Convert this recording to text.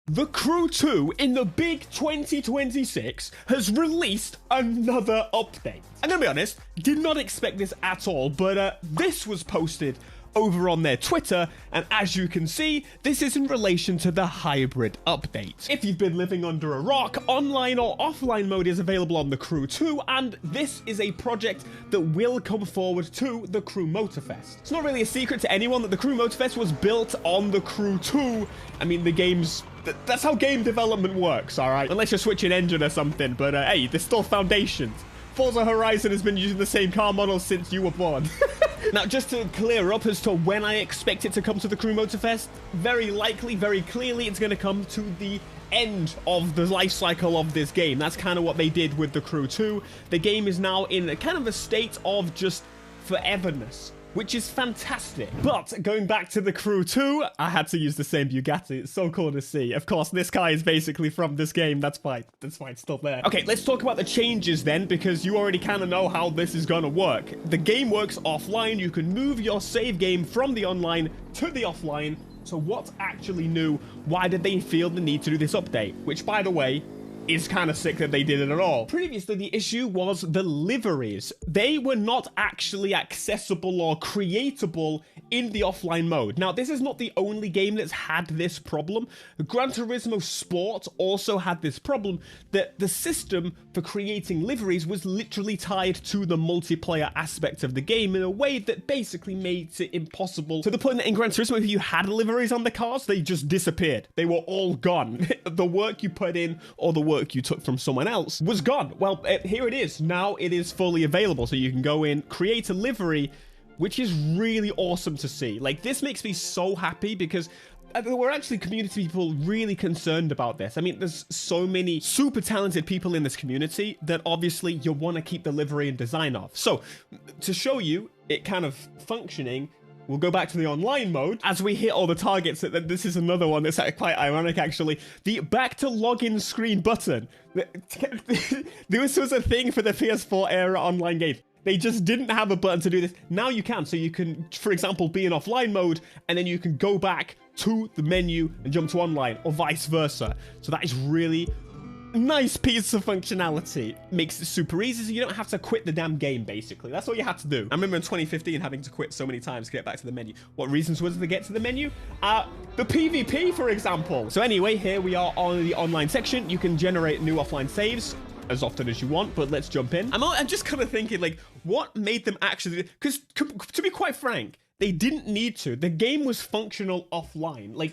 The Crew 2 in the big 2026 has released another update. I'm gonna be honest, did not expect this at all, but this was posted over on their Twitter, and as you can see, this is in relation to the hybrid update. If you've been living under a rock, online or offline mode is available on the Crew 2, and this is a project that will come forward to the Crew Motorfest. It's not really a secret to anyone that the Crew Motorfest was built on the Crew 2. I mean, the game's that's how game development works, alright? Unless you're switching engine or something, but hey, there's still foundations. Forza Horizon has been using the same car model since you were born. Now, just to clear up as to when I expect it to come to the Crew Motorfest, very likely, very clearly, it's going to come to the end of the life cycle of this game. That's kind of what they did with the Crew 2. The game is now in a kind of a state of just foreverness, which is fantastic. But going back to the Crew 2, I had to use the same Bugatti. It's so cool to see. Of course, this car is basically from this game. That's fine. That's fine. It's still there. Okay, let's talk about the changes then, because you already kind of know how this is gonna work. The game works offline. You can move your save game from the online to the offline. So what's actually new? Why did they feel the need to do this update? Which, by the way, is kind of sick that they did it at all. Previously, the issue was the liveries. They were not actually accessible or creatable in the offline mode. Now, this is not the only game that's had this problem. Gran Turismo Sport also had this problem, that the system for creating liveries was literally tied to the multiplayer aspect of the game in a way that basically made it impossible, to the point that in Gran Turismo, if you had liveries on the cars, they just disappeared. They were all gone. The work you put in or the work you took from someone else was gone. Well, here it is. Now it is fully available, so you can go in, create a livery, which is really awesome to see. Like, this makes me so happy because there were actually community people really concerned about this. I mean, there's so many super talented people in this community that obviously you want to keep the livery and design of. So to show you it kind of functioning, we'll go back to the online mode. As we hit all the targets, this is another one that's quite ironic, actually. The back to login screen button. This was a thing for the PS4 era online games. They just didn't have a button to do this. Now you can. So you can, for example, be in offline mode, and then you can go back to the menu and jump to online, or vice versa. So that is really nice piece of functionality. Makes it super easy, so you don't have to quit the damn game, basically. That's all you had to do. I remember in 2015 having to quit so many times to get back to the menu. What reasons was it to get to the menu? The PvP, for example. So anyway, here we are on the online section. You can generate new offline saves as often as you want, but let's jump in. I'm just kind of thinking, like, what made them actually, because to be quite frank, they didn't need to. The game was functional offline. Like,